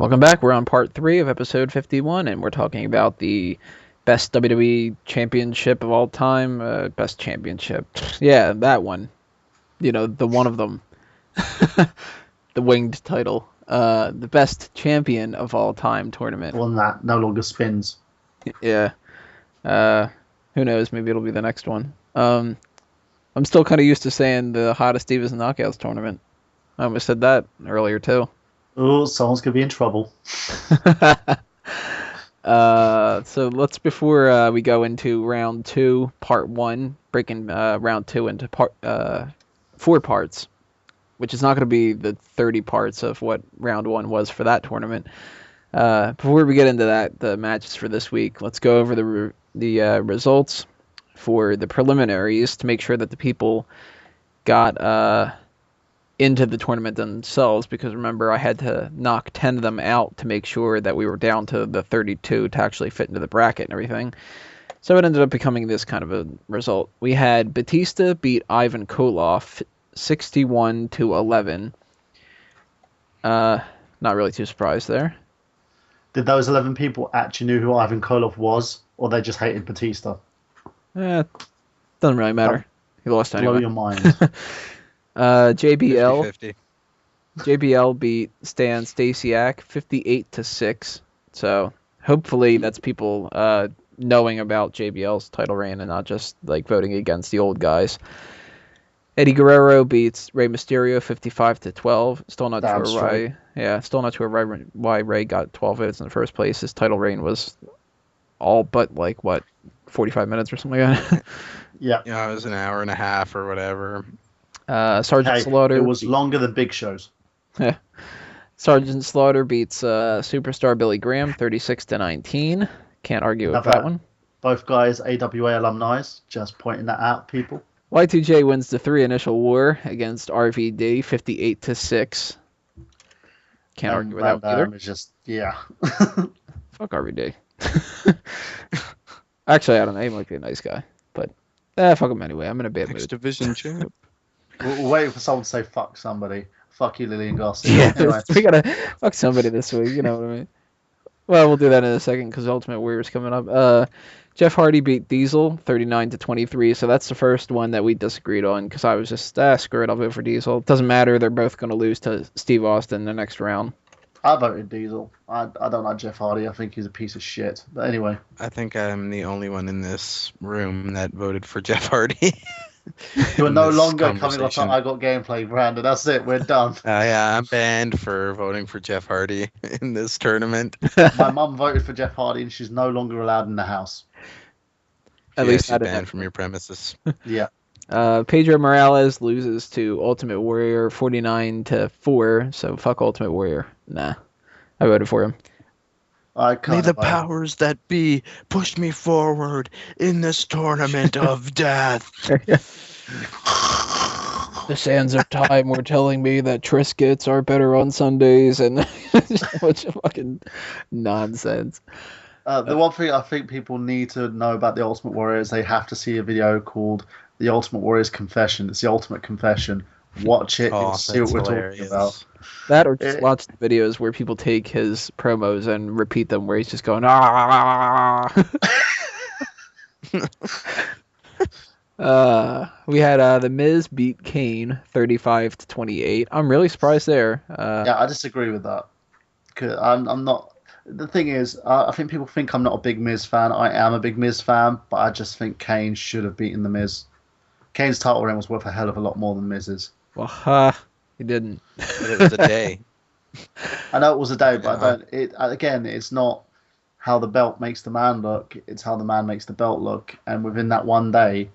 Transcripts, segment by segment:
Welcome back. We're on part 3 of episode 51, and we're talking about the best WWE Championship of all time. Best championship. Yeah, that one. You know, the one of them. The winged title. The best champion of all time tournament. One that no longer spins. Yeah. Who knows? Maybe it'll be the next one. I'm still kind of used to saying the hottest Divas and Knockouts tournament. I almost said that earlier, too. Oh, someone's going to be in trouble. So let's, before we go into round 2, part 1, breaking round 2 into 4 parts, which is not going to be the 30 parts of what round 1 was for that tournament. Before we get into that, the matches for this week, let's go over the results for the preliminaries to make sure that the people got into the tournament themselves, because remember, I had to knock 10 of them out to make sure that we were down to the 32 to actually fit into the bracket and everything. So it ended up becoming this kind of a result. We had Batista beat Ivan Koloff 61-11. Not really too surprised there. Did those 11 people actually knew who Ivan Koloff was, or they just hated Batista? Doesn't really matter. He lost anyway. Blow your mind. JBL 50-50. JBL beat Stan Stasiak 58-6. So hopefully that's people knowing about JBL's title reign and not just like voting against the old guys. Eddie Guerrero beats Rey Mysterio 55-12. Still not Damn sure straight. still not sure why Rey got 12 votes in the first place. His title reign was all but 45 minutes or something like that. Yeah. Yeah, it was an hour and a half or whatever. Sergeant Slaughter. It was longer than Big Show's. Sergeant Slaughter beats Superstar Billy Graham 36-19. Can't argue with that one. Both guys AWA alumni, just pointing that out, people. Y2J wins the 3 initial war against RVD 58-6. Can't argue with that one either. It's just, yeah. Fuck RVD. Actually, I don't know. He might be a nice guy, but fuck him anyway. I'm in a bad Next mood. division champ. We're waiting for someone to say fuck somebody. Fuck you, Lillian Garcia. Yeah, Anyway. we gotta fuck somebody this week. You know what I mean? Well, we'll do that in a second because Ultimate Warrior's coming up. Jeff Hardy beat Diesel 39-23, so that's the first one that we disagreed on because I was just screw it, I'll vote for Diesel. It doesn't matter, they're both going to lose to Steve Austin in the next round. I voted Diesel. I don't like Jeff Hardy. I think he's a piece of shit. But anyway. I think I'm the only one in this room that voted for Jeff Hardy. You're in no this longer coming off conversation. I Got Gameplay, Brandon. That's it. We're done. Yeah, I'm banned for voting for Jeff Hardy in this tournament. My mum voted for Jeff Hardy and she's no longer allowed in the house. At Yes, least you're not in banned that. from your premises. Yeah. Pedro Morales loses to Ultimate Warrior 49-4, so fuck Ultimate Warrior. Nah, I voted for him. I May can't. the powers that be push me forward in this tournament of death. The sands of time were telling me that Triscuits are better on Sundays, and just a bunch of fucking nonsense. The one thing I think people need to know about the Ultimate Warrior is they have to see a video called The Ultimate Warrior's Confession. It's the ultimate confession. Watch it and see what we're talking about. That or just watch the videos where people take his promos and repeat them where he's just going, ah. We had The Miz beat Kane 35-28. I'm really surprised there. Yeah, I disagree with that. 'Cause I'm not. The thing is, I think people think I'm not a big Miz fan. I am a big Miz fan, but I just think Kane should have beaten The Miz. Kane's title reign was worth a hell of a lot more than Miz's. Well, he didn't. But it was a day. I know it was a day, but I don't. Again, it's not how the belt makes the man look. It's how the man makes the belt look. And within that one day,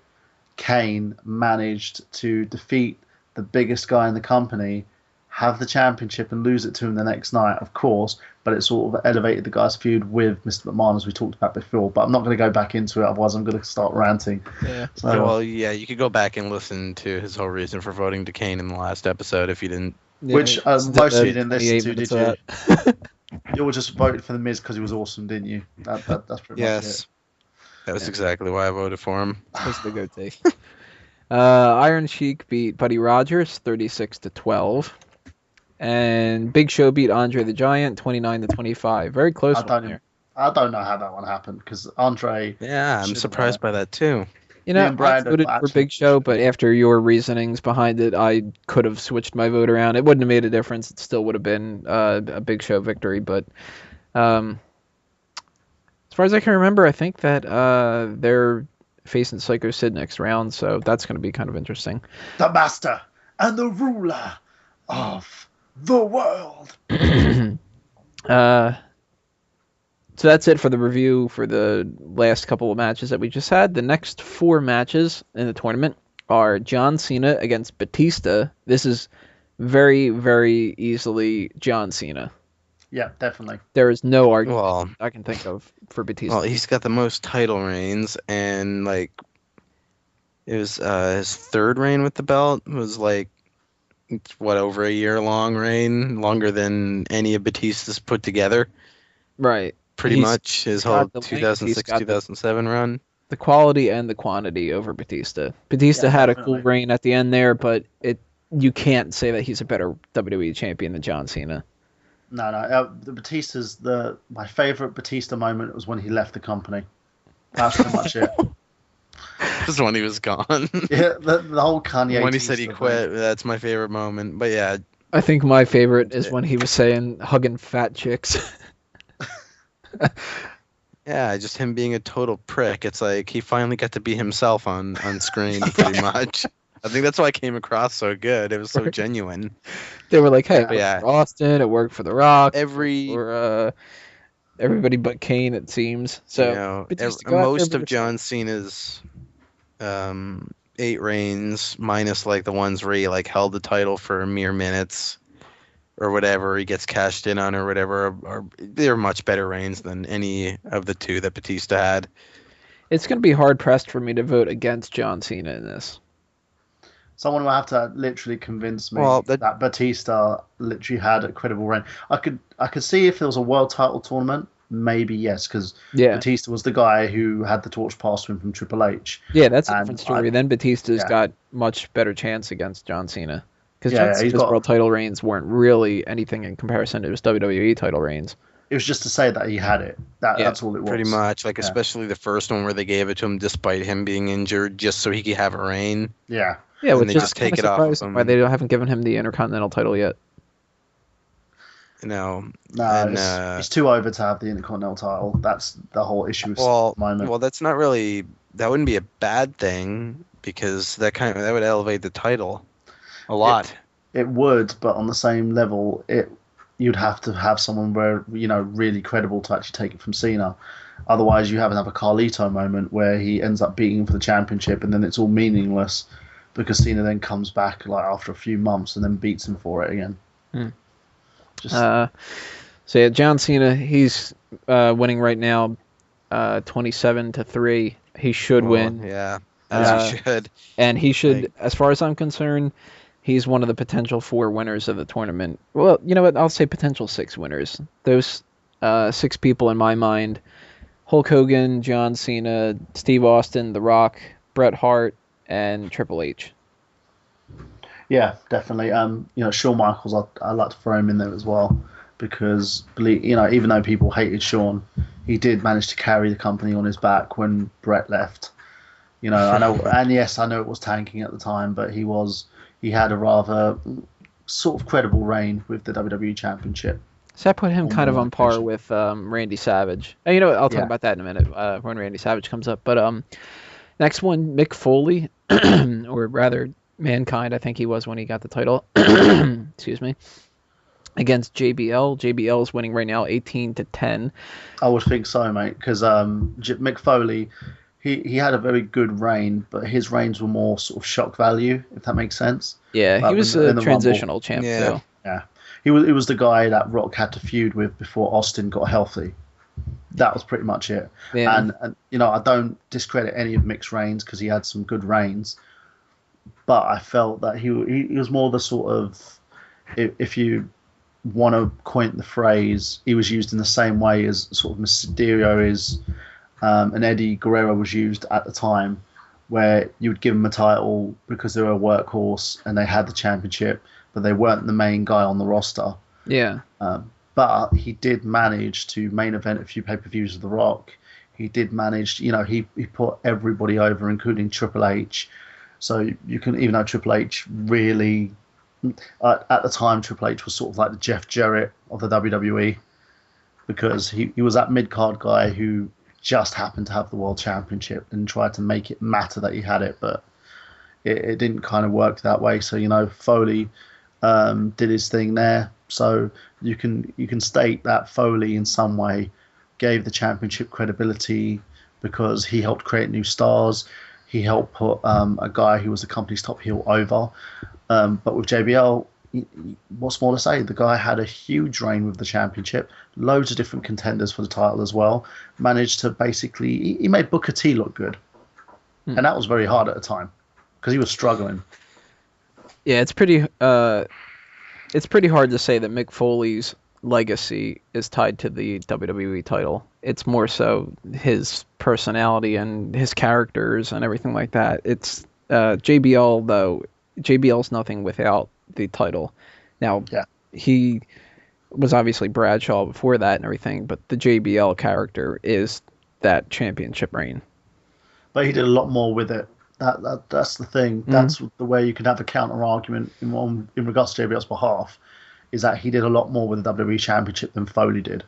Kane managed to defeat the biggest guy in the company, have the championship, and lose it to him the next night, of course. But it sort of elevated the guy's feud with Mr. McMahon, as we talked about before. But I'm not going to go back into it, otherwise I'm going to start ranting. Yeah. So, Well, yeah, you could go back and listen to his whole reason for voting to Kane in the last episode if you didn't. which most of you didn't listen to, did you? That. You all just voted for The Miz because he was awesome, didn't you? That's pretty much it. Yes. That was exactly why I voted for him. That's the goatee. Iron Sheik beat Buddy Rogers 36-12. And Big Show beat Andre the Giant 29-25. Very close one there. I don't know how that one happened because Andre. Yeah, I'm should've surprised by that too. You Me know, and I Brandon voted for actually Big Show, should but after your reasonings behind it, I could have switched my vote around. It wouldn't have made a difference. It still would have been a Big Show victory. But as far as I can remember, I think that they're facing Psycho Sid next round, so that's going to be kind of interesting. The master and the ruler of the world. So that's it for the review for the last couple of matches that we just had. The next 4 matches in the tournament are John Cena against Batista. This is very, very easily John Cena. Yeah, definitely. There is no argument I can think of for Batista. Well, he's got the most title reigns, and like it was his 3rd reign with the belt. It was like over a year-long reign, longer than any of Batista's put together. Right. Pretty much his whole 2006-2007 run. The quality and the quantity over Batista. Batista had definitely a cool reign at the end there, but you can't say that he's a better WWE champion than John Cena. No. The Batista's my favorite Batista moment was when he left the company. That's pretty much it. Just when he was gone. Yeah, the whole Kanye. When he said he quit, that's my favorite moment. But yeah, I think my favorite is when he was saying hugging fat chicks. Yeah, just him being a total prick. It's like he finally got to be himself on screen, pretty much. I think that's why it came across so good. It was so genuine. They were like, "Hey, it worked for Austin. It worked for The Rock. For everybody but Kane, it seems." So most of John Cena's 8 reigns, minus like the ones where he like held the title for mere minutes or whatever, he gets cashed in on or whatever, they're much better reigns than any of the 2 that Batista had. It's going to be hard pressed for me to vote against John Cena in this. Someone will have to literally convince me that Batista literally had a credible reign. I could see if there was a world title tournament, maybe yes, because Batista was the guy who had the torch passed to him from Triple H. Yeah, that's a different story. Then Batista's got much better chance against John Cena. Because John Cena's world title reigns weren't really anything in comparison to his WWE title reigns. It was just to say that he had it. That's all it was. Pretty much. Especially the first one where they gave it to him despite him being injured just so he could have a reign. Yeah. Yeah, which is take it off of him. Why they haven't given him the Intercontinental title yet. It's too over to have the Intercontinental title. That's the whole issue at the moment. Well, that's not really... That wouldn't be a bad thing because that would elevate the title. A lot. It would, but on the same level, you'd have to have someone really credible to actually take it from Cena. Otherwise, you have another Carlito moment where he ends up beating him for the championship, and then it's all meaningless because Cena then comes back like after a few months and then beats him for it again. John Cena, he's winning right now, 27-3. He should win. Yeah, he should. And he should, as far as I'm concerned. He's one of the potential 4 winners of the tournament. Well, you know what? I'll say potential 6 winners. Those 6 people in my mind: Hulk Hogan, John Cena, Steve Austin, The Rock, Bret Hart, and Triple H. Yeah, definitely. Shawn Michaels, I like to throw him in there as well because even though people hated Shawn, he did manage to carry the company on his back when Bret left. I know, and yes, I know it was tanking at the time, but he had a rather sort of credible reign with the WWE Championship. So I put him kind of on par with Randy Savage. And you know what? I'll talk about that in a minute when Randy Savage comes up. But next one, Mick Foley, or rather Mankind, I think he was when he got the title. Excuse me. Against JBL. JBL is winning right now 18-10. I would think so, mate, because Mick Foley... He had a very good reign, but his reigns were more sort of shock value, if that makes sense. Yeah, he was a transitional champ, though. Yeah. He was the guy that Rock had to feud with before Austin got healthy. That was pretty much it. Yeah. And I don't discredit any of Mick's reigns because he had some good reigns, but I felt that he was more the sort of, if you want to coin the phrase, he was used in the same way as sort of Mysterio is. And Eddie Guerrero was used at the time, where you would give them a title because they were a workhorse and they had the championship, but they weren't the main guy on the roster. Yeah. But he did manage to main event a few pay-per-views with The Rock. He did manage, he put everybody over, including Triple H. So you can, even though Triple H really, at the time, Triple H was sort of like the Jeff Jarrett of the WWE, because he was that mid-card guy who just happened to have the World Championship and tried to make it matter that he had it, but it didn't kind of work that way. So, Foley did his thing there. So you can state that Foley in some way gave the championship credibility because he helped create new stars. He helped put a guy who was the company's top heel over. But with JBL, what's more to say? The guy had a huge reign with the championship, loads of different contenders for the title as well. Managed to basically, he made Booker T look good. And that was very hard at the time because he was struggling. Yeah, it's pretty hard to say that Mick Foley's legacy is tied to the WWE title. It's more so his personality and his characters and everything like that. It's JBL, though. JBL's nothing without the title. Now, he was obviously Bradshaw before that and everything, but the JBL character is that championship reign. But he did a lot more with it. That's the thing. That's the way you can have a counter argument in regards to JBL's behalf, is that he did a lot more with the WWE Championship than Foley did.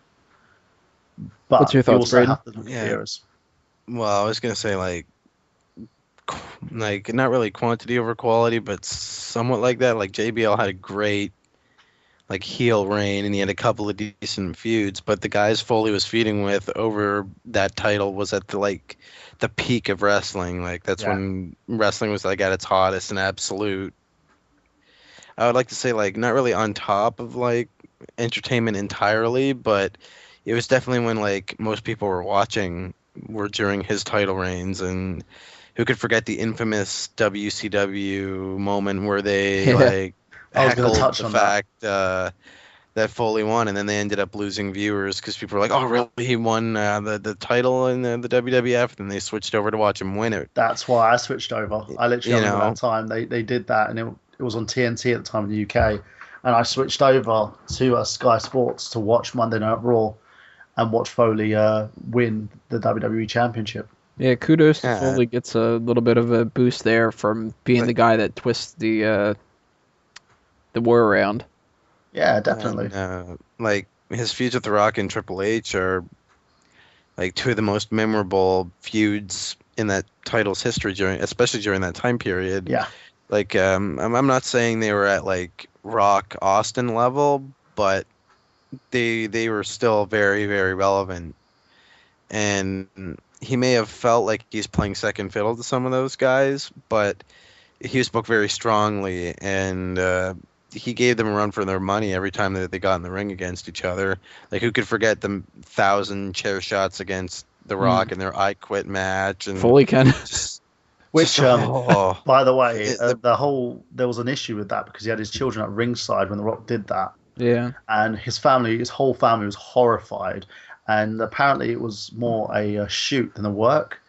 But what's your thoughts, Braden? Well, I was gonna say like not really quantity over quality, but somewhat like that. Like JBL had a great heel reign, and he had a couple of decent feuds. But the guys Foley was feuding with over that title was at the peak of wrestling. That's when wrestling was at its hottest and absolute. I would like to say not really on top of entertainment entirely, but it was definitely when most people were watching were during his title reigns. And who could forget the infamous WCW moment where they heckled the fact that Foley won, and then they ended up losing viewers because people were like, "Oh, really? He won the title in the WWF?" And they switched over to watch him win it. That's why I switched over. I literally remember that time they did that, and it was on TNT at the time in the UK, and I switched over to Sky Sports to watch Monday Night Raw and watch Foley win the WWE Championship. Yeah, kudos to Foley. Gets a little bit of a boost there from being the guy that twists the war around. Yeah, definitely. And, his feuds with The Rock and Triple H are two of the most memorable feuds in that title's history, especially during that time period. Yeah. I'm not saying they were at Rock Austin level, but they were still very, very relevant. And he may have felt like he's playing second fiddle to some of those guys, but he was booked very strongly, and he gave them a run for their money every time that they got in the ring against each other. Who could forget the 1,000 chair shots against The Rock and their I Quit match? And Foley can. Which, by the way, there was an issue with that because he had his children at ringside when The Rock did that. Yeah. And his whole family was horrified. And apparently it was more a shoot than a work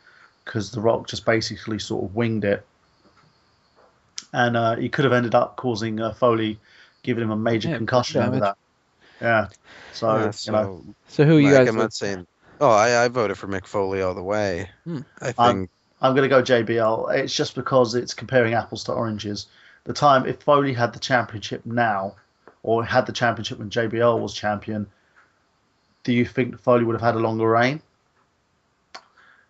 because The Rock just basically sort of winged it. And he could have ended up causing Foley, giving him a major concussion over that. Yeah. So who you guys? I'm not saying. Oh, I voted for Mick Foley all the way. I think I'm going to go JBL. It's just because it's comparing apples to oranges. The time if Foley had the championship now, or had the championship when JBL was champion, do you think Foley would have had a longer reign?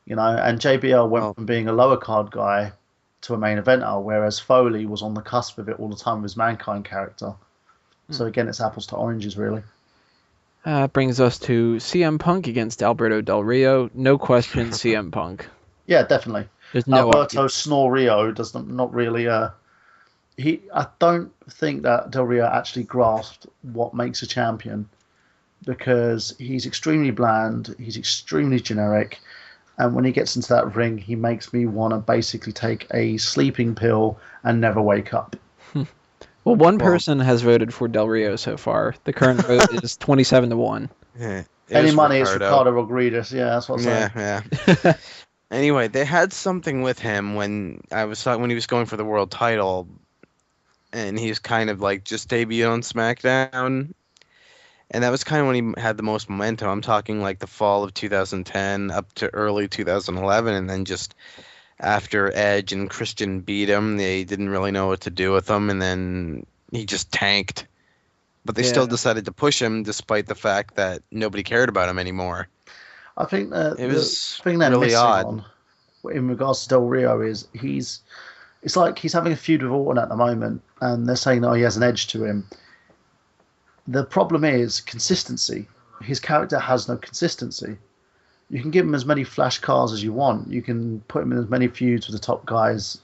And JBL went from being a lower card guy to a main eventer, whereas Foley was on the cusp of it all the time with his Mankind character. So again, it's apples to oranges, really. Brings us to CM Punk against Alberto Del Rio. No question, CM Punk. Yeah, definitely. There's no Alberto Snore Rio does not really. I don't think that Del Rio actually grasped what makes a champion, because he's extremely bland, he's extremely generic. And when he gets into that ring, he makes me want to basically take a sleeping pill and never wake up. Well, one person has voted for Del Rio so far. The current vote is 27-1. Yeah, any money is Ricardo Rodriguez. Yeah, that's what I'm saying. Yeah. Anyway, they had something with him when he was going for the world title. and he was kind of like just debuted on SmackDown. And that was kind of when he had the most momentum. I'm talking like the fall of 2010 up to early 2011, and then just after Edge and Christian beat him, they didn't really know what to do with him, and then he just tanked. But they still decided to push him despite the fact that nobody cared about him anymore. I think that It was the thing they're really missing odd. on in regards to Del Rio is it's like he's having a feud with Orton at the moment, and they're saying, oh, he has an edge to him. The problem is consistency. His character has no consistency. You can give him as many flash cars as you want. You can put him in as many feuds with the top guys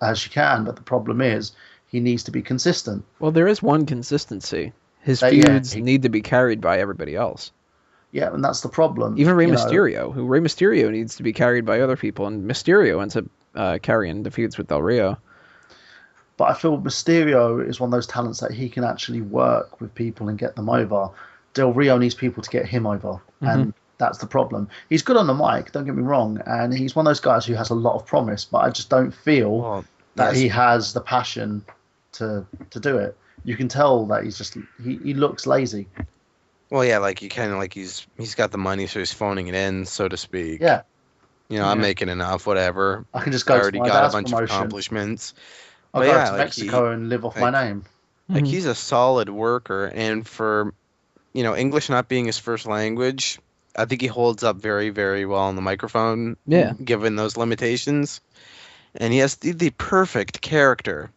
as you can, but the problem is he needs to be consistent. Well, there is one consistency. His feuds need to be carried by everybody else. Yeah, and that's the problem. Even Rey Mysterio needs to be carried by other people, and Mysterio ends up carrying the feuds with Del Rio. But I feel Mysterio is one of those talents that he can actually work with people and get them over. Del Rio needs people to get him over, and that's the problem. He's good on the mic, don't get me wrong, and he's one of those guys who has a lot of promise, but I just don't feel that he has the passion to do it. You can tell that he looks lazy. Well, yeah, like you kind of like he's got the money, so he's phoning it in, so to speak. Yeah. I'm making enough, whatever. I can just go I already to my got dad's a bunch promotion. of accomplishments. I'll go to Mexico and live off my name. Like he's a solid worker, and for English not being his first language, I think he holds up very, very well on the microphone. Yeah. Given those limitations, and he has the perfect character.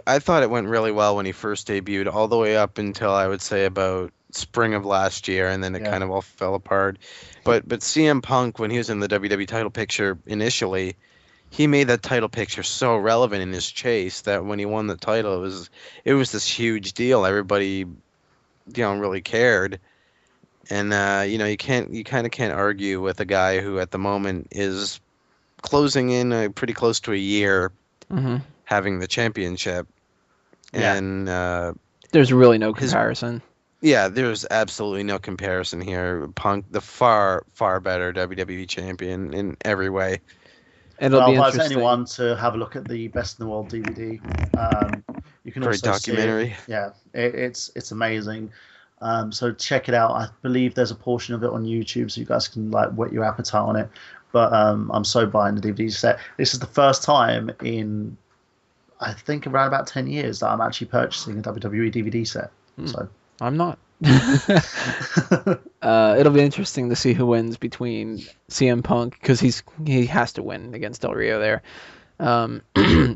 I thought it went really well when he first debuted, all the way up until I would say about spring of last year, and then it kind of all fell apart. But CM Punk, when he was in the WWE title picture initially, he made that title picture so relevant in his chase that when he won the title, it was this huge deal. Everybody, really cared, and you kind of can't argue with a guy who at the moment is closing in pretty close to a year having the championship, and there's really no comparison. There's absolutely no comparison here. Punk, the far better WWE champion in every way. And it'll be advise interesting. anyone to have a look at the Best in the World DVD. You can Great also documentary. See it's amazing. So check it out. I believe there's a portion of it on YouTube, so you guys can whet your appetite on it. But I'm so buying the DVD set. This is the first time in, I think, around about 10 years that I'm actually purchasing a WWE DVD set. So I'm not. It'll be interesting to see who wins between CM Punk, because he has to win against Del Rio there, and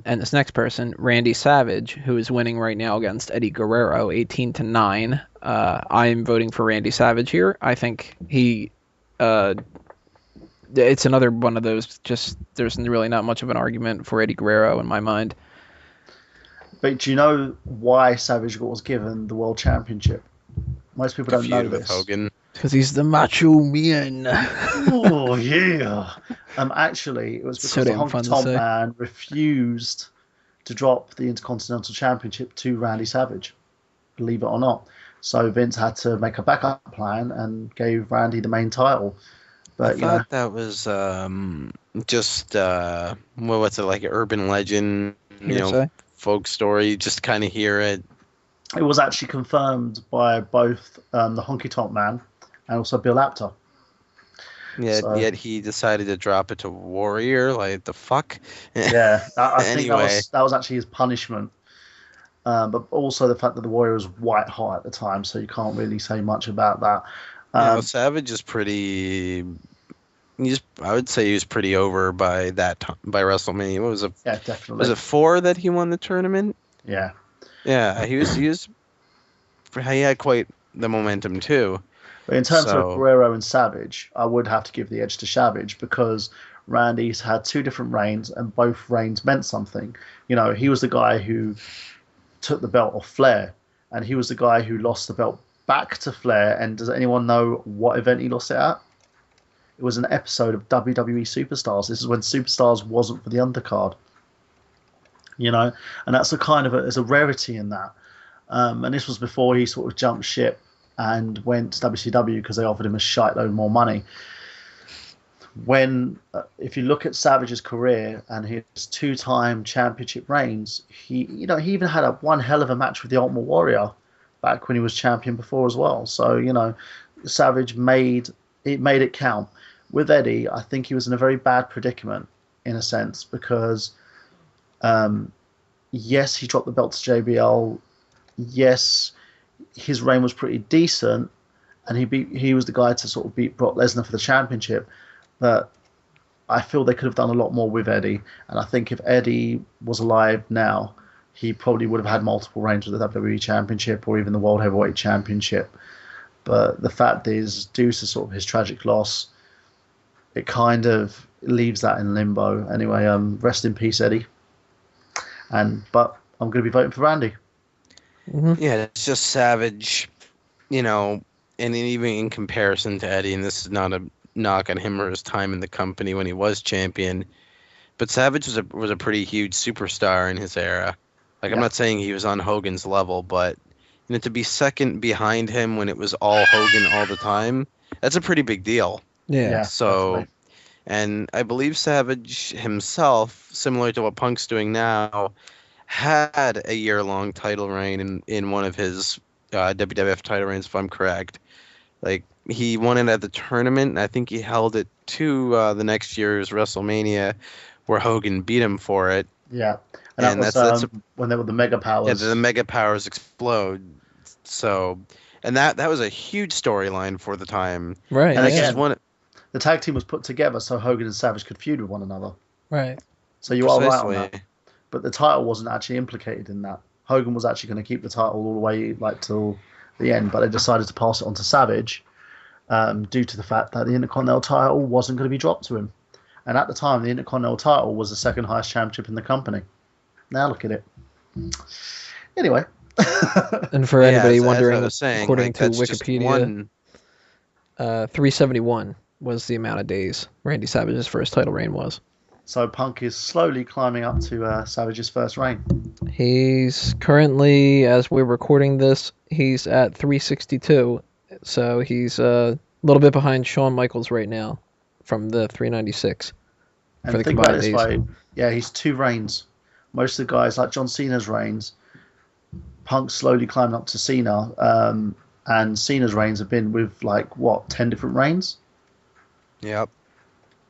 this next person, Randy Savage, who is winning right now against Eddie Guerrero 18-9. I'm voting for Randy Savage here. I think it's another one of those, just there's really not much of an argument for Eddie Guerrero in my mind. But do you know why Savage was given the World Championship? Most people don't know this. Hogan. Because he's the Macho Man. Oh yeah. Actually, it was because the Honky Tonk Man refused to drop the Intercontinental Championship to Randy Savage. Believe it or not. So Vince had to make a backup plan and gave Randy the main title. But I thought that was just what's it, like an urban legend, folk story. Just kind of hear it. It was actually confirmed by both the Honky Tonk Man and also Bill Apter. Yet he decided to drop it to Warrior. Like, the fuck? Yeah, I think that was actually his punishment. But also the fact that the Warrior was white hot at the time, so you can't really say much about that. Savage is pretty. I would say he was pretty over by by WrestleMania. What was it? Yeah, definitely. Was it 4 that he won the tournament? Yeah. Yeah, he had quite the momentum too. But in terms of Guerrero and Savage, I would have to give the edge to Savage, because Randy's had 2 different reigns and both reigns meant something. He was the guy who took the belt off Flair, and he was the guy who lost the belt back to Flair. And does anyone know what event he lost it at? It was an episode of WWE Superstars. This is when Superstars wasn't for the undercard. And that's there's a rarity in that. And this was before he sort of jumped ship and went to WCW because they offered him a shitload more money. if you look at Savage's career and his 2-time championship reigns, he even had one hell of a match with the Ultimate Warrior back when he was champion before as well. So Savage made it count. With Eddie, I think he was in a very bad predicament in a sense because, yes, he dropped the belt to JBL. Yes, his reign was pretty decent, and he was the guy to sort of beat Brock Lesnar for the championship. But I feel they could have done a lot more with Eddie, and I think if Eddie was alive now, he probably would have had multiple reigns with the WWE Championship or even the World Heavyweight Championship. But the fact is, due to sort of his tragic loss, it kind of leaves that in limbo. Anyway, rest in peace, Eddie. But I'm going to be voting for Randy. Mm-hmm. Yeah, it's just Savage, and even in comparison to Eddie, and this is not a knock on him or his time in the company when he was champion, but Savage was a pretty huge superstar in his era. Like, I'm not saying he was on Hogan's level, but to be second behind him when it was all Hogan all the time, that's a pretty big deal. Yeah. So, definitely. and I believe Savage himself, similar to what Punk's doing now, had a year-long title reign in one of his WWF title reigns, if I'm correct. Like, he won it at the tournament, and I think he held it to the next year's WrestleMania, where Hogan beat him for it. Yeah, and that was when they were the Mega Powers. Yeah, the Mega Powers explode. So, and that was a huge storyline for the time. Right. And It's again, just the tag team was put together so Hogan and Savage could feud with one another. Right. So you are right on precisely. that. But the title wasn't actually implicated in that. Hogan was actually going to keep the title all the way till the end, but they decided to pass it on to Savage due to the fact that the Intercontinental title wasn't going to be dropped to him. And at the time, the Intercontinental title was the second highest championship in the company. Now look at it. Anyway. And for anybody as I wondering, was saying, according to that's just Wikipedia, 371 was the amount of days Randy Savage's first title reign was. So Punk is slowly climbing up to Savage's first reign. He's currently, as we're recording this, he's at 362. So he's a little bit behind Shawn Michaels right now from the 396. And for the think about it combined this days. way. Yeah, he's 2 reigns. Most of the guys, like John Cena's reigns, Punk slowly climbing up to Cena. And Cena's reigns have been with, 10 different reigns? Yep.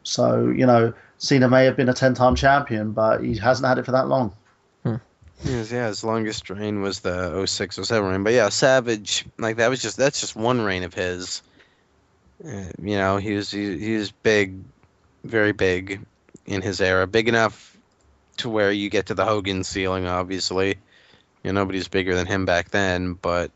So, Cena may have been a 10-time champion, but he hasn't had it for that long. His longest reign was the 06-07 reign. But yeah, Savage, that's just one reign of his. He was big, very big in his era. Big enough to where you get to the Hogan ceiling, obviously. Nobody's bigger than him back then, but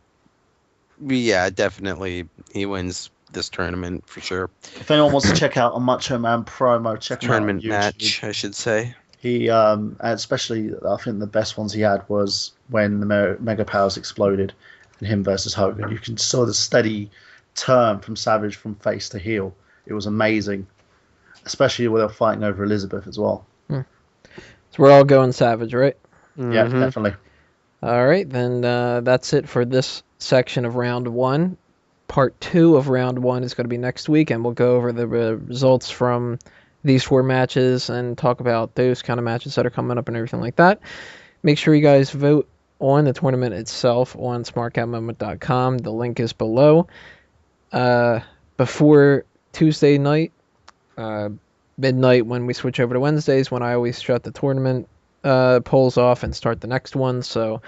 yeah, definitely he wins this tournament for sure. If anyone wants to check out a Macho Man promo, check him out on Tournament YouTube. match, I should say. He, and especially, I think the best ones he had was when the Mega Powers exploded and him versus Hogan. You can saw the steady turn from Savage from face to heel. It was amazing, especially when they were fighting over Elizabeth as well. So we're all going Savage, right? Yeah, definitely. All right, then that's it for this section of round 1. Part 2 of round 1 is going to be next week, and we'll go over the results from these 4 matches and talk about those kind of matches that are coming up and everything like that. Make sure you guys vote on the tournament itself on smarkoutmoment.com. The link is below. Before Tuesday night, midnight when we switch over to Wednesdays, when I always shut the tournament polls off and start the next one. So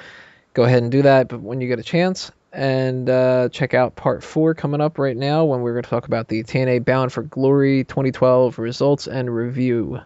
go ahead and do that, but when you get a chance. And check out part 4 coming up right now when we're going to talk about the TNA Bound for Glory 2012 results and review.